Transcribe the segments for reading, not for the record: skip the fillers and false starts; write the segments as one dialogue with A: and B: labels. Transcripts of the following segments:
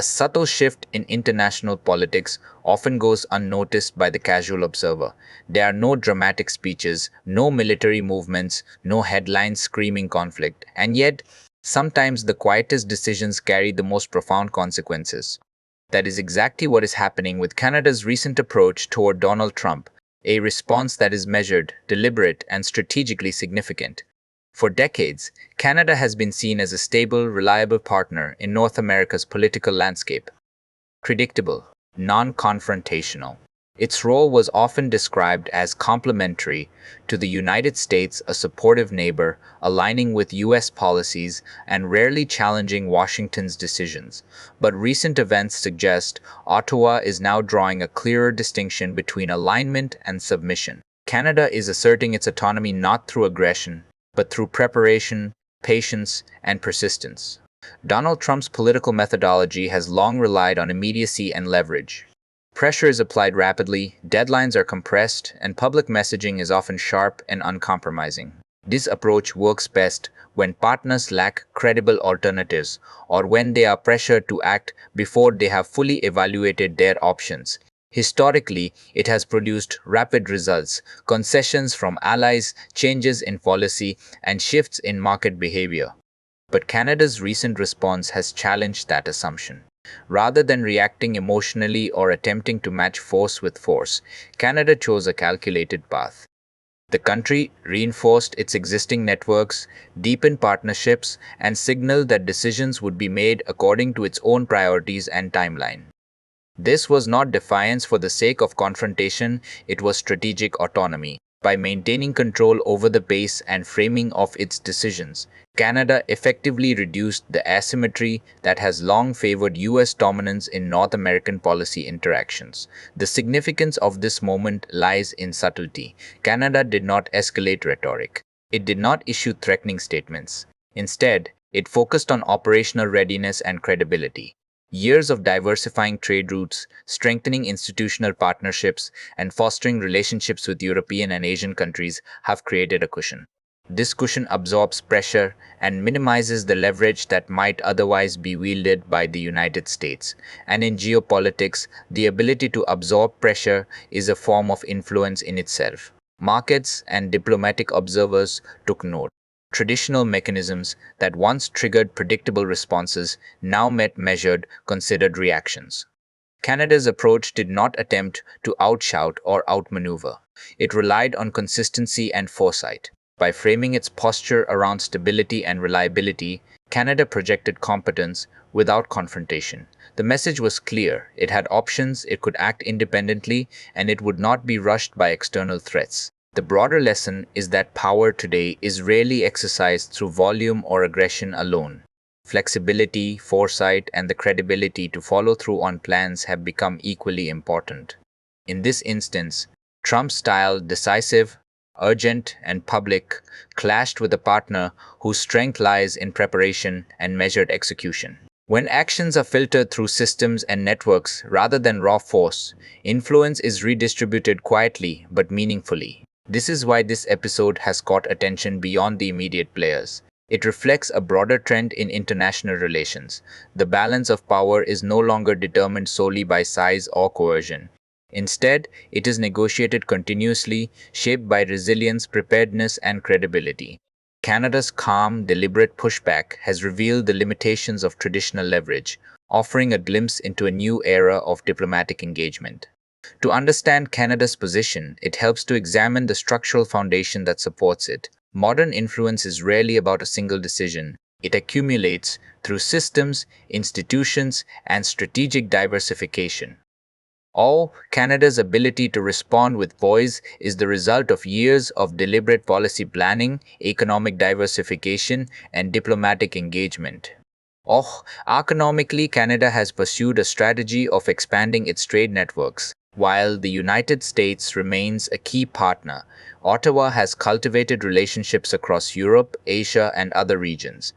A: A subtle shift in international politics often goes unnoticed by the casual observer. There are no dramatic speeches, no military movements, no headlines screaming conflict, and yet, sometimes the quietest decisions carry the most profound consequences. That is exactly what is happening with Canada's recent approach toward Donald Trump, a response that is measured, deliberate, and strategically significant. For decades, Canada has been seen as a stable, reliable partner in North America's political landscape. Predictable, non confrontational. Its role was often described as complementary to the United States, a supportive neighbor, aligning with U.S. policies and rarely challenging Washington's decisions. But recent events suggest Ottawa is now drawing a clearer distinction between alignment and submission. Canada is asserting its autonomy not through aggression, but through preparation, patience, and persistence. Donald Trump's political methodology has long relied on immediacy and leverage. Pressure is applied rapidly, deadlines are compressed, and public messaging is often sharp and uncompromising. This approach works best when partners lack credible alternatives or when they are pressured to act before they have fully evaluated their options. Historically, it has produced rapid results, concessions from allies, changes in policy, and shifts in market behavior. But Canada's recent response has challenged that assumption. Rather than reacting emotionally or attempting to match force with force, Canada chose a calculated path. The country reinforced its existing networks, deepened partnerships, and signaled that decisions would be made according to its own priorities and timeline. This was not defiance for the sake of confrontation, it was strategic autonomy. By maintaining control over the pace and framing of its decisions, Canada effectively reduced the asymmetry that has long favored U.S. dominance in North American policy interactions. The significance of this moment lies in subtlety. Canada did not escalate rhetoric. It did not issue threatening statements. Instead, it focused on operational readiness and credibility. Years of diversifying trade routes, strengthening institutional partnerships, and fostering relationships with European and Asian countries have created a cushion. This cushion absorbs pressure and minimizes the leverage that might otherwise be wielded by the United States. And in geopolitics, the ability to absorb pressure is a form of influence in itself. Markets and diplomatic observers took note. Traditional mechanisms that once triggered predictable responses now met measured, considered reactions. Canada's approach did not attempt to outshout or outmaneuver. It relied on consistency and foresight. By framing its posture around stability and reliability, Canada projected competence without confrontation. The message was clear. It had options, it could act independently, and it would not be rushed by external threats. The broader lesson is that power today is rarely exercised through volume or aggression alone. Flexibility, foresight, and the credibility to follow through on plans have become equally important. In this instance, Trump's style, decisive, urgent, and public, clashed with a partner whose strength lies in preparation and measured execution. When actions are filtered through systems and networks rather than raw force, influence is redistributed quietly but meaningfully. This is why this episode has caught attention beyond the immediate players. It reflects a broader trend in international relations. The balance of power is no longer determined solely by size or coercion. Instead, it is negotiated continuously, shaped by resilience, preparedness, and credibility. Canada's calm, deliberate pushback has revealed the limitations of traditional leverage, offering a glimpse into a new era of diplomatic engagement. To understand Canada's position, it helps to examine the structural foundation that supports it. Modern influence is rarely about a single decision. It accumulates through systems, institutions, and strategic diversification. Canada's ability to respond with poise is the result of years of deliberate policy planning, economic diversification, and diplomatic engagement. Economically, Canada has pursued a strategy of expanding its trade networks. While the United States remains a key partner, Ottawa has cultivated relationships across Europe, Asia, and other regions.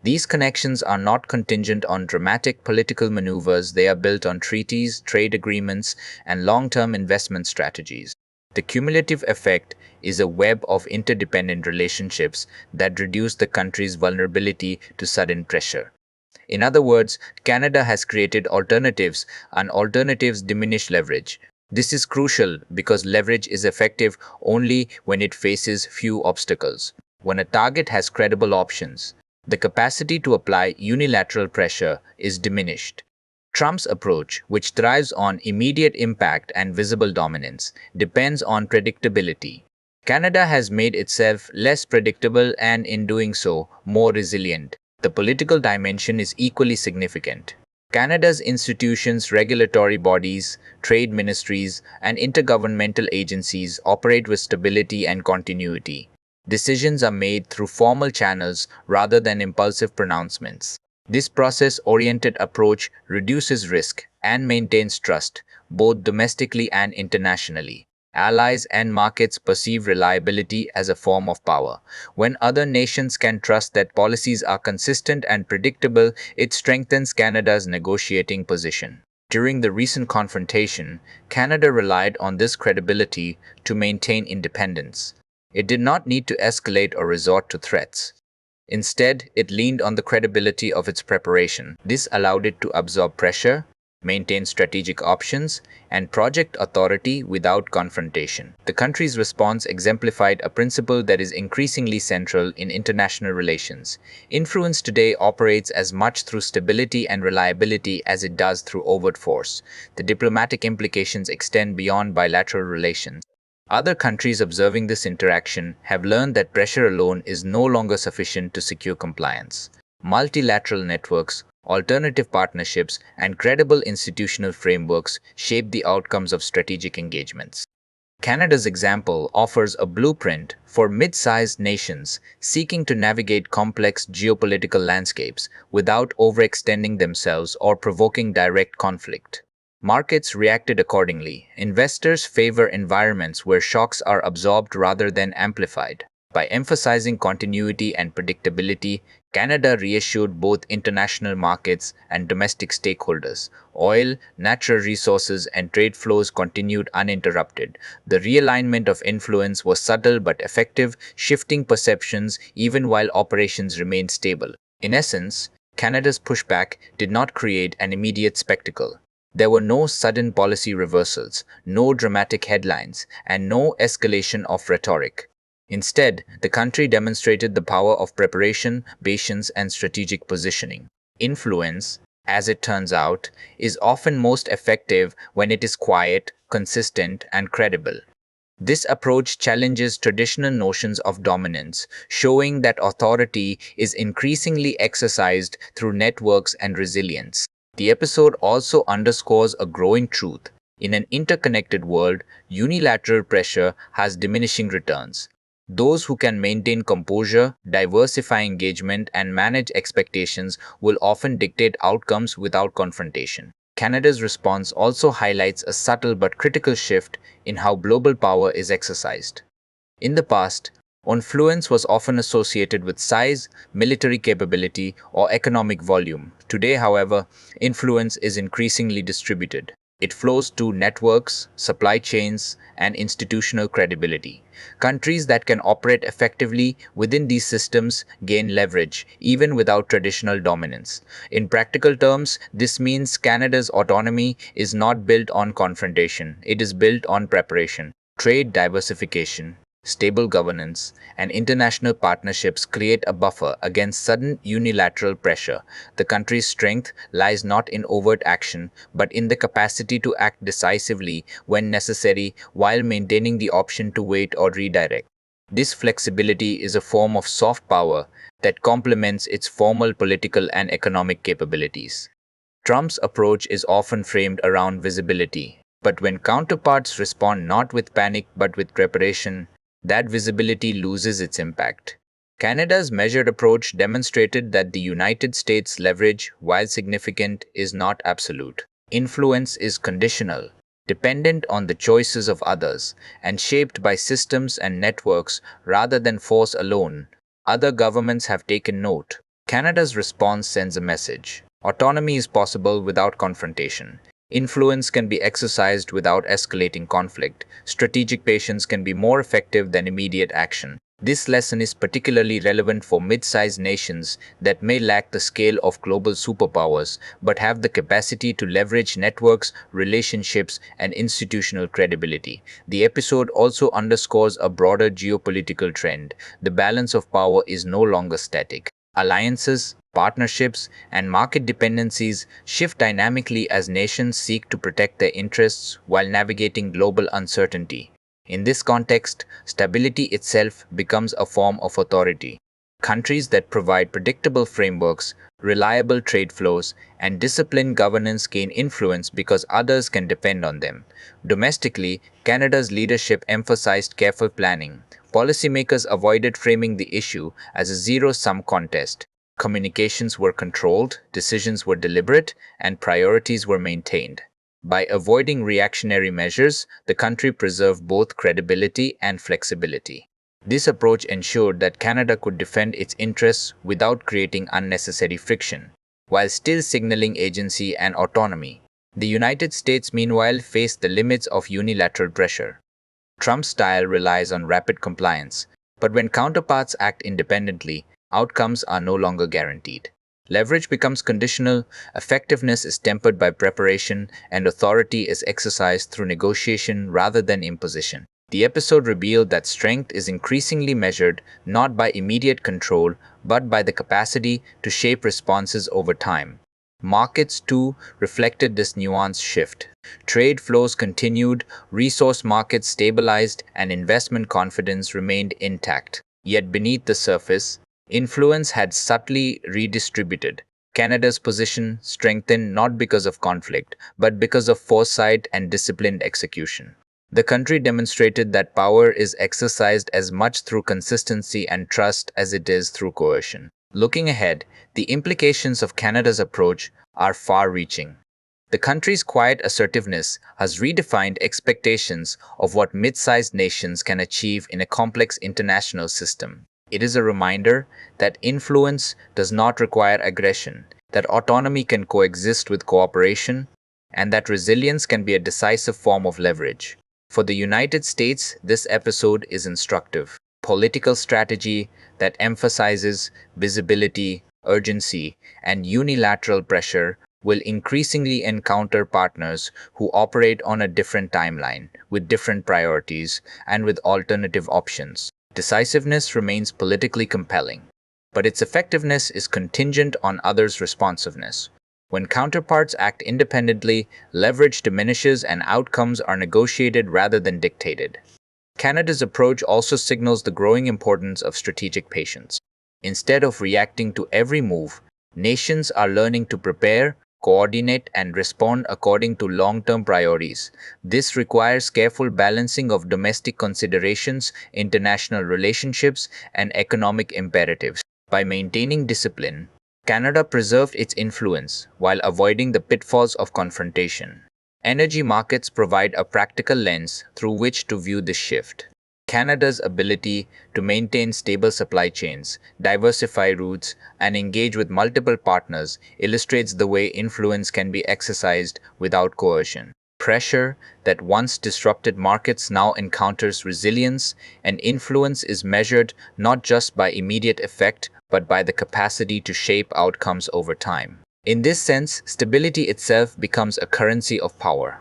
A: These connections are not contingent on dramatic political maneuvers, they are built on treaties, trade agreements, and long-term investment strategies. The cumulative effect is a web of interdependent relationships that reduce the country's vulnerability to sudden pressure. In other words, Canada has created alternatives, and alternatives diminish leverage. This is crucial because leverage is effective only when it faces few obstacles. When a target has credible options, the capacity to apply unilateral pressure is diminished. Trump's approach, which thrives on immediate impact and visible dominance, depends on predictability. Canada has made itself less predictable and, in doing so, more resilient. The political dimension is equally significant. Canada's institutions, regulatory bodies, trade ministries, and intergovernmental agencies operate with stability and continuity. Decisions are made through formal channels rather than impulsive pronouncements. This process oriented approach reduces risk and maintains trust, both domestically and internationally. Allies and markets perceive reliability as a form of power. When other nations can trust that policies are consistent and predictable, it strengthens Canada's negotiating position. During the recent confrontation, Canada relied on this credibility to maintain independence. It did not need to escalate or resort to threats. Instead, it leaned on the credibility of its preparation. This allowed it to absorb pressure, maintain strategic options, and project authority without confrontation. The country's response exemplified a principle that is increasingly central in international relations. Influence today operates as much through stability and reliability as it does through overt force. The diplomatic implications extend beyond bilateral relations. Other countries observing this interaction have learned that pressure alone is no longer sufficient to secure compliance. Multilateral networks, alternative partnerships, and credible institutional frameworks shape the outcomes of strategic engagements. Canada's example offers a blueprint for mid-sized nations seeking to navigate complex geopolitical landscapes without overextending themselves or provoking direct conflict. Markets reacted accordingly. Investors favor environments where shocks are absorbed rather than amplified. By emphasizing continuity and predictability, Canada reassured both international markets and domestic stakeholders. Oil, natural resources, and trade flows continued uninterrupted. The realignment of influence was subtle but effective, shifting perceptions even while operations remained stable. In essence, Canada's pushback did not create an immediate spectacle. There were no sudden policy reversals, no dramatic headlines, and no escalation of rhetoric. Instead, the country demonstrated the power of preparation, patience, and strategic positioning. Influence, as it turns out, is often most effective when it is quiet, consistent, and credible. This approach challenges traditional notions of dominance, showing that authority is increasingly exercised through networks and resilience. The episode also underscores a growing truth. In an interconnected world, unilateral pressure has diminishing returns. Those who can maintain composure, diversify engagement, and manage expectations will often dictate outcomes without confrontation. Canada's response also highlights a subtle but critical shift in how global power is exercised. In the past, influence was often associated with size, military capability, or economic volume. Today, however, influence is increasingly distributed. It flows to networks, supply chains, and institutional credibility. Countries that can operate effectively within these systems gain leverage, even without traditional dominance. In practical terms, this means Canada's autonomy is not built on confrontation, it is built on preparation. Trade diversification, stable governance, and international partnerships create a buffer against sudden unilateral pressure. The country's strength lies not in overt action, but in the capacity to act decisively when necessary while maintaining the option to wait or redirect. This flexibility is a form of soft power that complements its formal political and economic capabilities. Trump's approach is often framed around visibility, but when counterparts respond not with panic but with preparation, that visibility loses its impact. Canada's measured approach demonstrated that the United States' leverage, while significant, is not absolute. Influence is conditional, dependent on the choices of others, and shaped by systems and networks rather than force alone. Other governments have taken note. Canada's response sends a message. Autonomy is possible without confrontation. Influence can be exercised without escalating conflict. Strategic patience can be more effective than immediate action. This lesson is particularly relevant for mid-sized nations that may lack the scale of global superpowers but have the capacity to leverage networks, relationships, and institutional credibility. The episode also underscores a broader geopolitical trend. The balance of power is no longer static. Alliances, partnerships, and market dependencies shift dynamically as nations seek to protect their interests while navigating global uncertainty. In this context, stability itself becomes a form of authority. Countries that provide predictable frameworks, reliable trade flows, and disciplined governance gain influence because others can depend on them. Domestically, Canada's leadership emphasized careful planning. Policymakers avoided framing the issue as a zero-sum contest. Communications were controlled, decisions were deliberate, and priorities were maintained. By avoiding reactionary measures, the country preserved both credibility and flexibility. This approach ensured that Canada could defend its interests without creating unnecessary friction, while still signaling agency and autonomy. The United States, meanwhile, faced the limits of unilateral pressure. Trump's style relies on rapid compliance, but when counterparts act independently, outcomes are no longer guaranteed. Leverage becomes conditional, effectiveness is tempered by preparation, and authority is exercised through negotiation rather than imposition. The episode revealed that strength is increasingly measured not by immediate control, but by the capacity to shape responses over time. Markets, too, reflected this nuanced shift. Trade flows continued, resource markets stabilized, and investment confidence remained intact. Yet beneath the surface, influence had subtly redistributed. Canada's position strengthened not because of conflict, but because of foresight and disciplined execution. The country demonstrated that power is exercised as much through consistency and trust as it is through coercion. Looking ahead, the implications of Canada's approach are far-reaching. The country's quiet assertiveness has redefined expectations of what mid-sized nations can achieve in a complex international system. It is a reminder that influence does not require aggression, that autonomy can coexist with cooperation, and that resilience can be a decisive form of leverage. For the United States, this episode is instructive. Political strategy that emphasizes visibility, urgency, and unilateral pressure will increasingly encounter partners who operate on a different timeline, with different priorities, and with alternative options. Decisiveness remains politically compelling, but its effectiveness is contingent on others' responsiveness. When counterparts act independently, leverage diminishes and outcomes are negotiated rather than dictated. Canada's approach also signals the growing importance of strategic patience. Instead of reacting to every move, nations are learning to prepare, coordinate, and respond according to long-term priorities. This requires careful balancing of domestic considerations, international relationships, and economic imperatives. By maintaining discipline, Canada preserved its influence while avoiding the pitfalls of confrontation. Energy markets provide a practical lens through which to view this shift. Canada's ability to maintain stable supply chains, diversify routes, and engage with multiple partners illustrates the way influence can be exercised without coercion. Pressure that once disrupted markets now encounters resilience, and influence is measured not just by immediate effect but by the capacity to shape outcomes over time. In this sense, stability itself becomes a currency of power.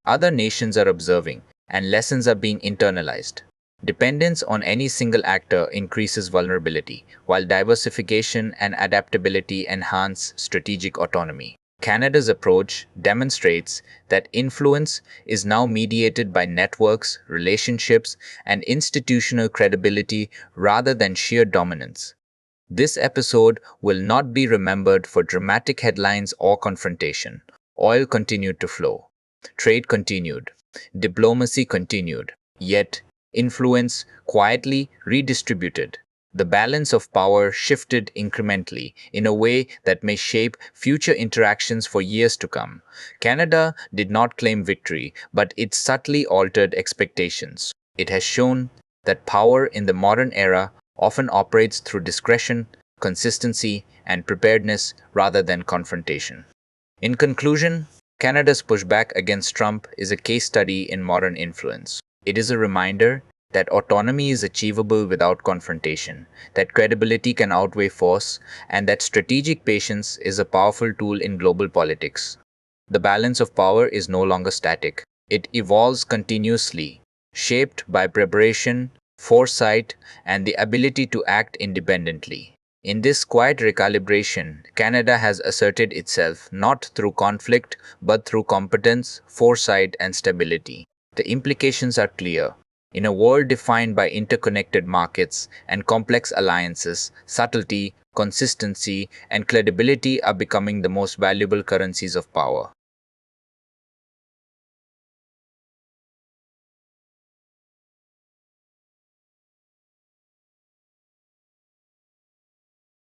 A: Other nations are observing, and lessons are being internalized. Dependence on any single actor increases vulnerability, while diversification and adaptability enhance strategic autonomy. Canada's approach demonstrates that influence is now mediated by networks, relationships, and institutional credibility rather than sheer dominance. This episode will not be remembered for dramatic headlines or confrontation. Oil continued to flow. Trade continued. Diplomacy continued. Yet, influence quietly redistributed. The balance of power shifted incrementally in a way that may shape future interactions for years to come. Canada did not claim victory, but it subtly altered expectations. It has shown that power in the modern era often operates through discretion, consistency, and preparedness rather than confrontation. In conclusion, Canada's pushback against Trump is a case study in modern influence. It is a reminder that autonomy is achievable without confrontation, that credibility can outweigh force, and that strategic patience is a powerful tool in global politics. The balance of power is no longer static. It evolves continuously, shaped by preparation, foresight, and the ability to act independently. In this quiet recalibration, Canada has asserted itself not through conflict but through competence, foresight, and stability. The implications are clear. In a world defined by interconnected markets and complex alliances, subtlety, consistency, and credibility are becoming the most valuable currencies of power.